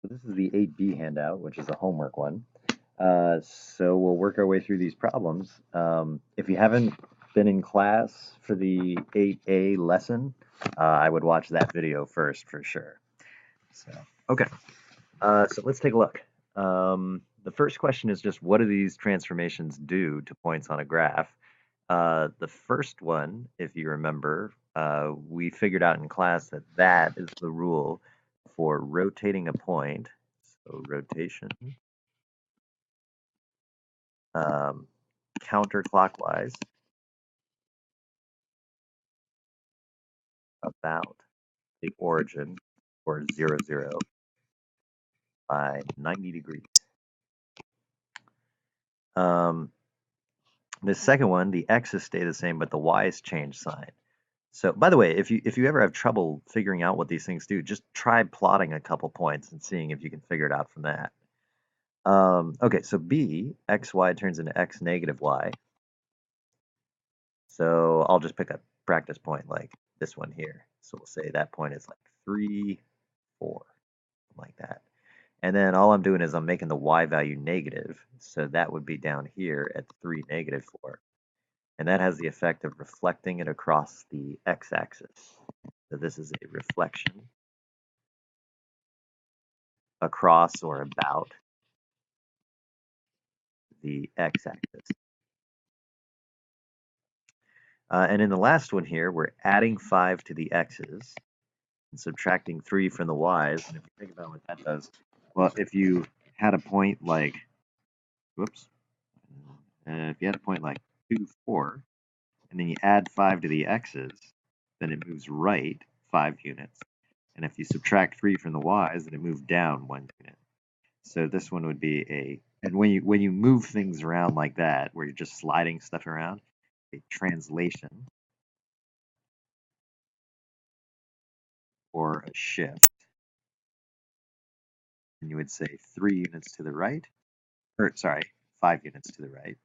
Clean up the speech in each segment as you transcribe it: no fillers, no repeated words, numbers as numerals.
This is the 8B handout, which is a homework one. So we'll work our way through these problems. If you haven't been in class for the 8A lesson, I would watch that video first for sure. So, okay, so let's take a look. The first question is just what do these transformations do to points on a graph? The first one, if you remember, we figured out in class that that is the rule for rotating a point. So rotation counterclockwise about the origin or 0, 0 by 90 degrees. The second one, the x's stay the same, but the y's change sign. So, by the way, if you ever have trouble figuring out what these things do, just try plotting a couple points and seeing if you can figure it out from that. Okay, so B, xy turns into x negative y. So I'll just pick a practice point like this one here. So we'll say that point is like 3, 4, like that. And then all I'm doing is I'm making the y value negative. So that would be down here at 3, negative 4. And that has the effect of reflecting it across the x-axis. So this is a reflection across or about the x-axis. And in the last one here, we're adding 5 to the x's and subtracting 3 from the y's. And if you think about what that does, well, if you had a point like, whoops, if you had a point like 2, 4, and then you add 5 to the x's, then it moves right 5 units. And if you subtract 3 from the y's, then it moves down 1 unit. So this one would be a, and when you move things around like that, where you're just sliding stuff around, a translation or a shift, and you would say 3 units to the right, or sorry, 5 units to the right,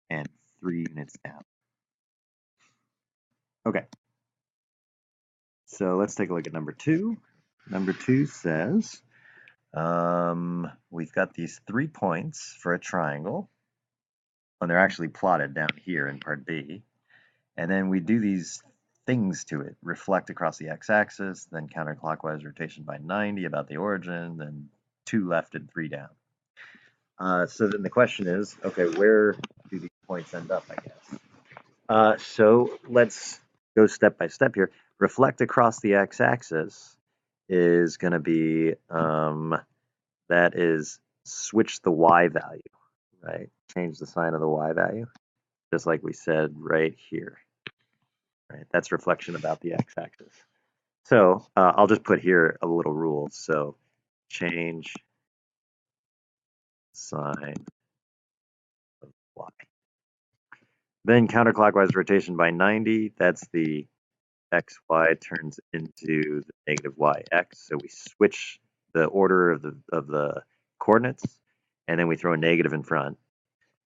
and 3 units down. Okay, so let's take a look at number 2. Number 2 says, we've got these 3 points for a triangle, and they're actually plotted down here in part B. And then we do these things to it, reflect across the x-axis, then counterclockwise rotation by 90 about the origin, then 2 left and 3 down. So then the question is, okay, where do these points end up, I guess? So let's go step by step here. Reflect across the x-axis is going to be, that is switch the y value, right? Change the sign of the y value, just like we said right here, right? That's reflection about the x-axis. So I'll just put here a little rule. So change sign of y. Then counterclockwise rotation by 90, that's the xy turns into the negative yx. So we switch the order of the coordinates, and then we throw a negative in front.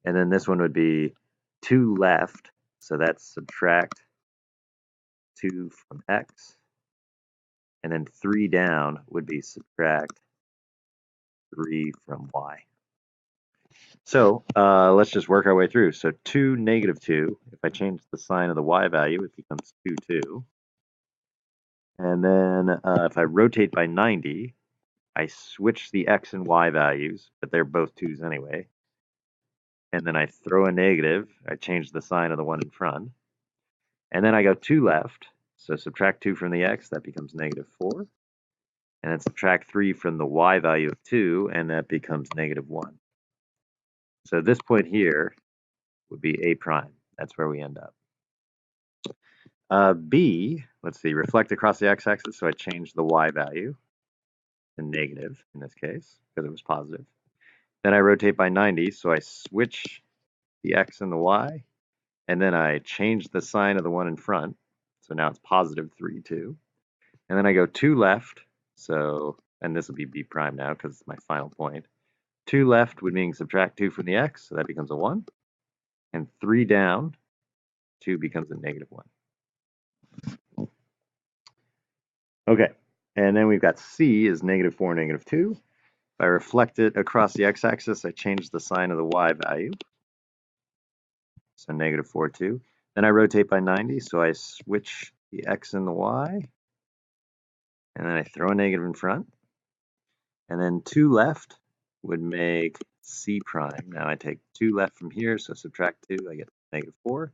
And then this one would be 2 left, so that's subtract 2 from x. And then 3 down would be subtract 3 from y. So let's just work our way through. So 2, negative 2, if I change the sign of the y value, it becomes 2, 2. And then if I rotate by 90, I switch the x and y values, but they're both 2's anyway. And then I throw a negative. I change the sign of the one in front. And then I go 2 left. So subtract 2 from the x, that becomes negative 4. And then subtract 3 from the y value of 2, and that becomes negative 1. So this point here would be A prime. That's where we end up. B, let's see, reflect across the x-axis, so I changed the y value to negative in this case, because it was positive. Then I rotate by 90, so I switch the x and the y, and then I change the sign of the one in front, so now it's positive 3, 2. And then I go 2 left, so, and this will be B prime now, because it's my final point. 2 left would mean subtract 2 from the x, so that becomes a 1. And 3 down, 2 becomes a negative 1. Okay, And then we've got C is -4, -2. If I reflect it across the x-axis, I change the sign of the y value. So -4, 2. Then I rotate by 90, so I switch the x and the y. And then I throw a negative in front. And then 2 left would make C prime. Now I take 2 left from here, so subtract 2, I get -4.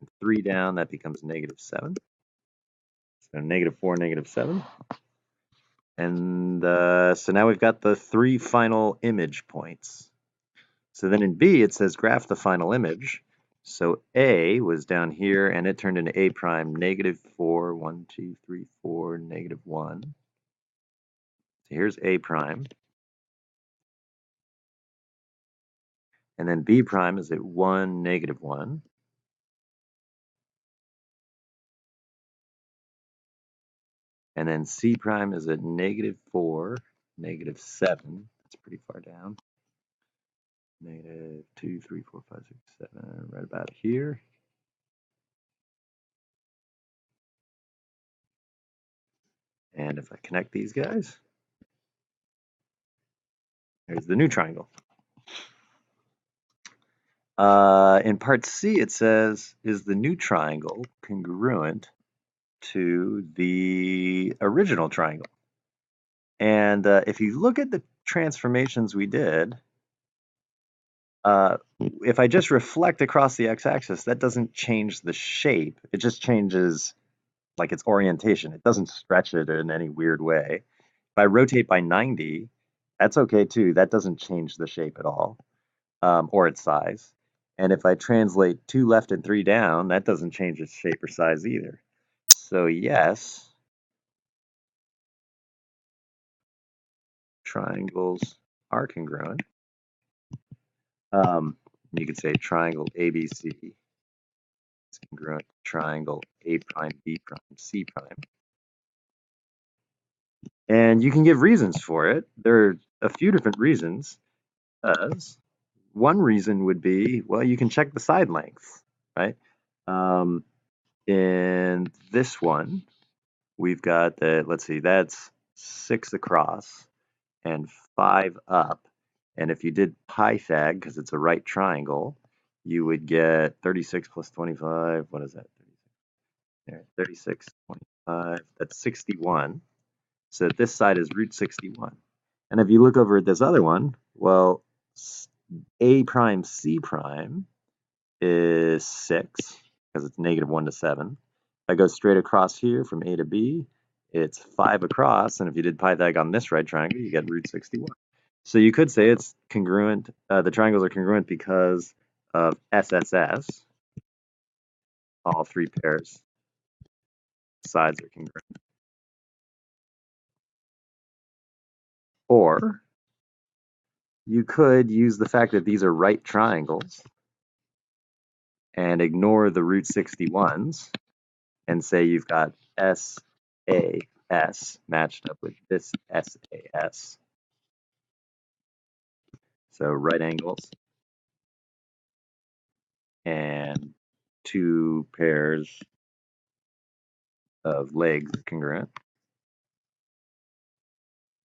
And 3 down, that becomes -7. So -4, -7. And so now we've got the 3 final image points. So then in B, it says graph the final image. So A was down here, and it turned into A prime, -4, 1, 2, 3, 4, -1. So here's A prime. And then B prime is at 1, -1. And then C prime is at -4, -7. That's pretty far down. -2, 3, 4, 5, 6, 7, right about here. And if I connect these guys, there's the new triangle. In part C, it says, is the new triangle congruent to the original triangle? And if you look at the transformations we did, if I just reflect across the x-axis, that doesn't change the shape. It just changes like its orientation. It doesn't stretch it in any weird way. If I rotate by 90, that's okay too. That doesn't change the shape at all, or its size. And if I translate 2 left and 3 down, that doesn't change its shape or size either. So yes, triangles are congruent. You could say triangle ABC is congruent to triangle A prime, B prime, C prime. And you can give reasons for it. There are a few different reasons. One reason would be, well, you can check the side lengths, right? In this one, we've got that, let's see, that's 6 across and 5 up. And if you did Pythag, because it's a right triangle, you would get 36 plus 25. What is that? 36, 25. That's 61. So this side is root 61. And if you look over at this other one, well, A prime C prime is 6, because it's -1 to 7. If I go straight across here from A to B, it's 5 across, and if you did Pythag on this right triangle, you get root 61. So you could say it's congruent, the triangles are congruent because of SSS, all 3 pairs, sides are congruent. Or you could use the fact that these are right triangles and ignore the root 61s and say you've got SAS matched up with this SAS. So right angles and 2 pairs of legs congruent.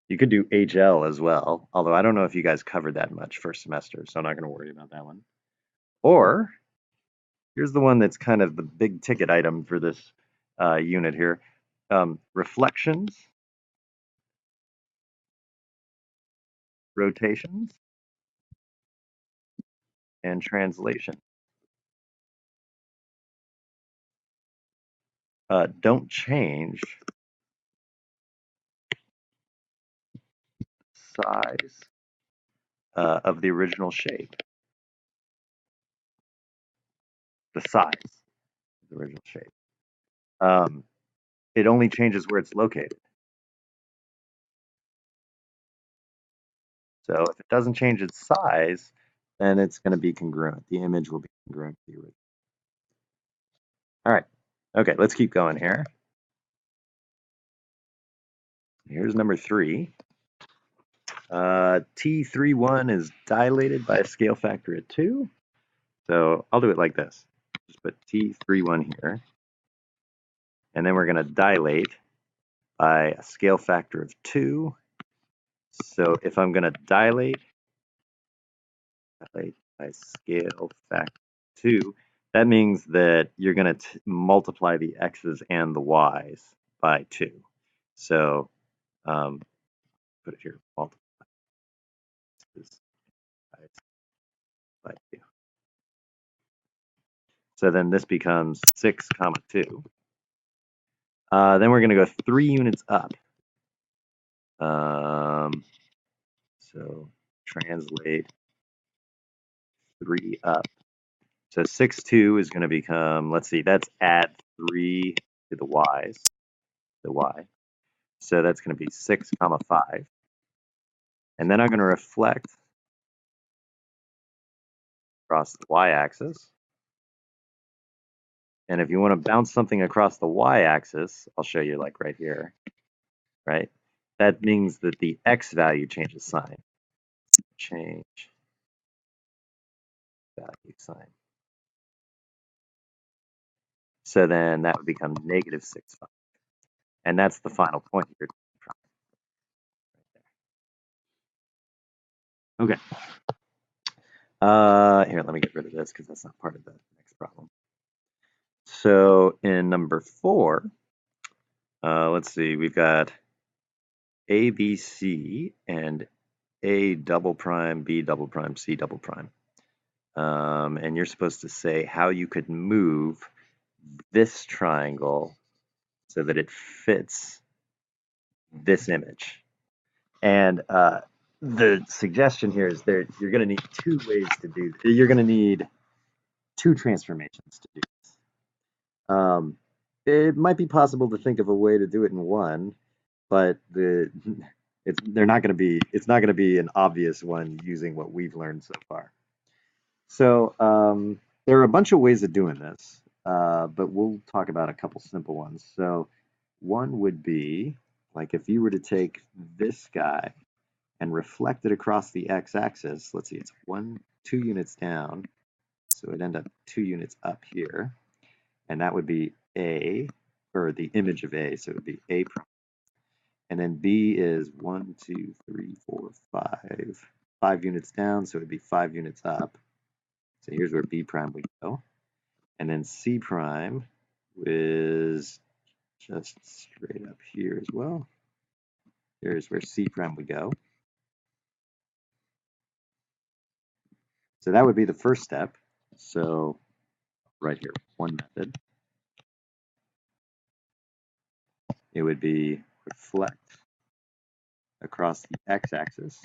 You could do HL as well, although I don't know if you guys covered that much first semester, so I'm not going to worry about that one. Or here's the one that's kind of the big ticket item for this unit here. Reflections, rotations, and translation. Don't change size of the original shape. The size of the original shape. It only changes where it's located. So if it doesn't change its size, then it's going to be congruent. The image will be congruent to the original. All right. Okay, let's keep going here. Here's number 3. T31 is dilated by a scale factor of 2. So I'll do it like this. Just put T31 here. And then we're going to dilate by a scale factor of 2. So if I'm going to dilate by scale factor 2, that means that you're going to multiply the x's and the y's by 2. So put it here, multiply by 2. So then this becomes 6 comma 2. Then we're going to go 3 units up. So translate 3 up. So 6, 2 is going to become, let's see, that's add 3 to the y. So that's going to be 6 comma 5. And then I'm going to reflect across the y-axis. And if you want to bounce something across the y-axis, I'll show you like right here, right? That means that the x value changes sign. Change value sign. So then that would become negative 6, 5. And that's the final point here. Okay. Here, let me get rid of this because that's not part of the next problem. So in number 4, let's see, we've got A, B, C, and A double prime, B double prime, C double prime. And you're supposed to say how you could move this triangle so that it fits this image. And the suggestion here is that you're going to need 2 ways to do this. You're going to need 2 transformations to do this. It might be possible to think of a way to do it in one, but it's not going to be an obvious one using what we've learned so far. So there are a bunch of ways of doing this, but we'll talk about a couple simple ones. So one would be like if you were to take this guy and reflect it across the x-axis. Let's see, it's 2 units down, so it'd end up 2 units up here, and that would be A, or the image of A, so it would be A prime. And then B is 1, 2, 3, 4, 5. 5 units down, so it would be 5 units up. So here's where B prime would go. And then C prime is just straight up here as well. Here's where C prime would go. So that would be the first step. So right here, one method. It would be reflect across the x-axis.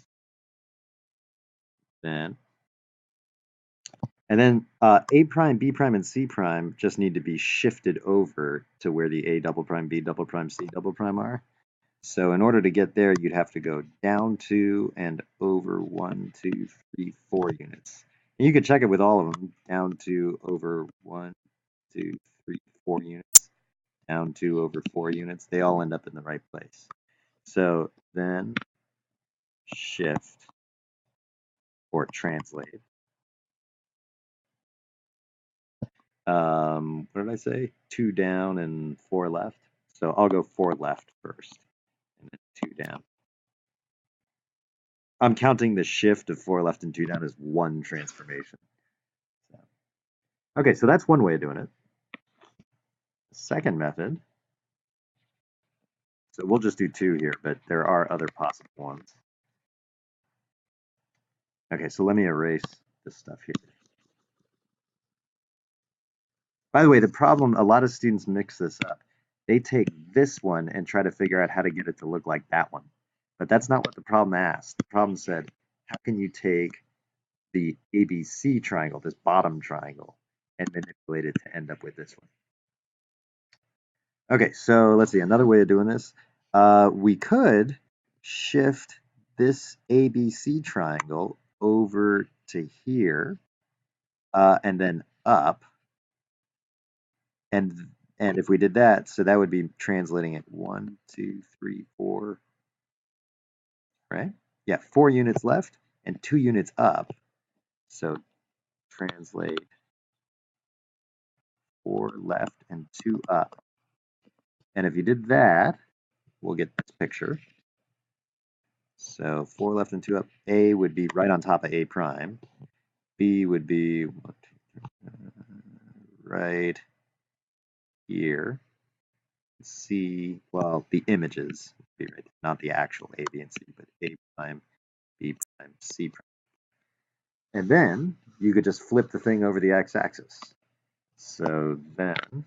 And then A prime, B prime, and C prime just need to be shifted over to where the A double prime, B double prime, C double prime are. So in order to get there, you'd have to go down 2 and over 1, 2, 3, 4 units. And you could check it with all of them. Down 2 over 1, 2, 3, 4 units. Down 2 over 4 units. They all end up in the right place. So then shift or translate. What did I say? 2 down and 4 left. So I'll go 4 left first and then 2 down. I'm counting the shift of 4 left and 2 down as one transformation. Okay, so that's one way of doing it. The second method, so we'll just do 2 here, but there are other possible ones. Okay, so let me erase this stuff here. By the way, the problem, a lot of students mix this up. They take this one and try to figure out how to get it to look like that one. But that's not what the problem asked. The problem said, how can you take the ABC triangle, this bottom triangle, and manipulate it to end up with this one? Okay, so let's see, another way of doing this. We could shift this ABC triangle over to here, and then up. And if we did that, so that would be translating it 1, 2, 3, 4, right? Yeah, 4 units left and 2 units up. So translate 4 left and 2 up. And if you did that, we'll get this picture. So 4 left and 2 up. A would be right on top of A prime. B would be right here. C, well, the images would be right, not the actual A, B, and C, but A prime, B prime, C prime. And then you could just flip the thing over the x-axis. So then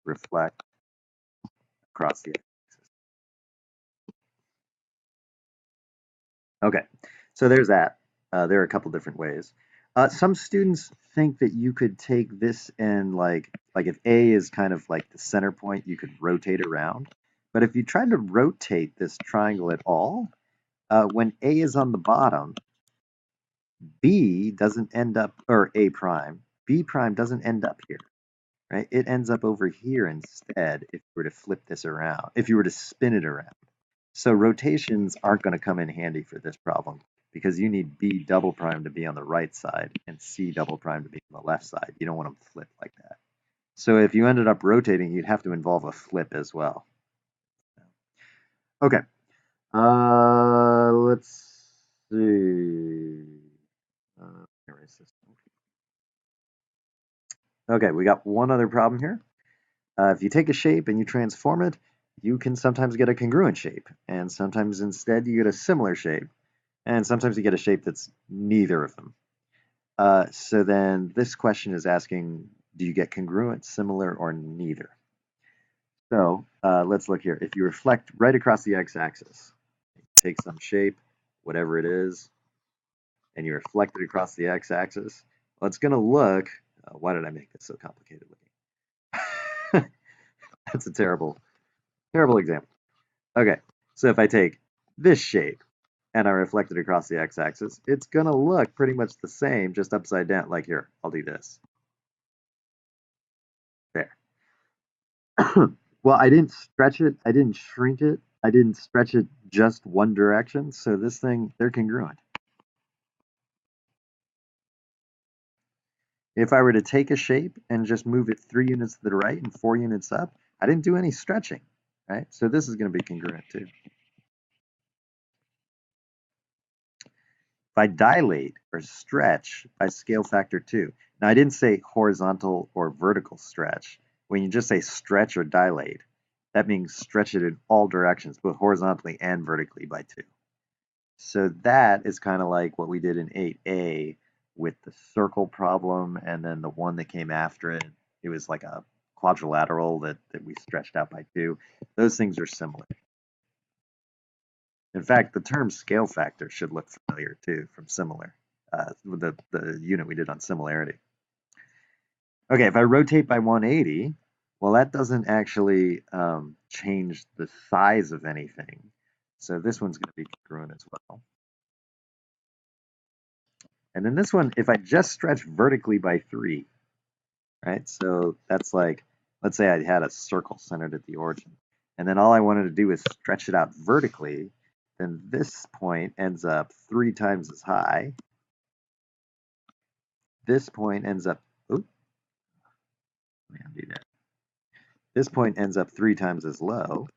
reflect across the x-axis. Okay, so there's that. There are a couple different ways. Some students think that you could take this and like if A is kind of like the center point, you could rotate around. But if you try to rotate this triangle at all, when A is on the bottom, B doesn't end up, or A prime, B prime doesn't end up here, right? It ends up over here instead if you were to flip this around, if you were to spin it around. So rotations aren't going to come in handy for this problem because you need B double prime to be on the right side and C double prime to be on the left side. You don't want them flipped like that. So if you ended up rotating, you'd have to involve a flip as well. Okay. Let's see. Erase this. Okay, we got one other problem here. If you take a shape and you transform it, you can sometimes get a congruent shape, and sometimes instead you get a similar shape, and sometimes you get a shape that's neither of them. So then this question is asking, do you get congruent, similar, or neither? So let's look here. If you reflect right across the x-axis, take some shape, whatever it is, and you reflect it across the x-axis, well, it's going to look, why did I make this so complicated looking? That's a terrible example. Okay, so if I take this shape and I reflect it across the x-axis, it's going to look pretty much the same, just upside down. Like here, I'll do this. There. Well, I didn't stretch it, I didn't shrink it, I didn't stretch it just one direction, so this thing, they're congruent. If I were to take a shape and just move it 3 units to the right and 4 units up, I didn't do any stretching, right? So this is going to be congruent too. If I dilate or stretch by scale factor 2, now I didn't say horizontal or vertical stretch. When you just say stretch or dilate, that means stretch it in all directions, both horizontally and vertically by 2. So that is kind of like what we did in 8A with the circle problem, and then the one that came after it. It was like a quadrilateral that we stretched out by 2. Those things are similar. In fact, the term scale factor should look familiar too from similar, with the unit we did on similarity. Okay, if I rotate by 180, well, that doesn't actually change the size of anything. So this one's going to be congruent as well. And then this one, if I just stretch vertically by 3, right? So that's like, let's say I had a circle centered at the origin, and then all I wanted to do is stretch it out vertically, then this point ends up 3 times as high. This point ends up, oops, let me undo that. This point ends up 3 times as low,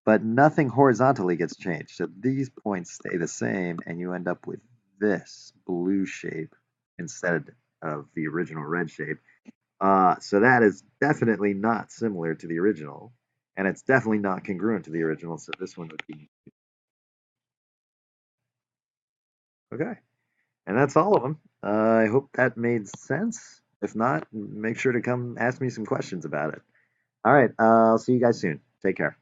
but nothing horizontally gets changed. So these points stay the same, and you end up with this blue shape instead of the original red shape. So that is definitely not similar to the original, and it's definitely not congruent to the original, so this one would be. Okay, and that's all of them. I hope that made sense. If not, make sure to come ask me some questions about it. All right, I'll see you guys soon. Take care.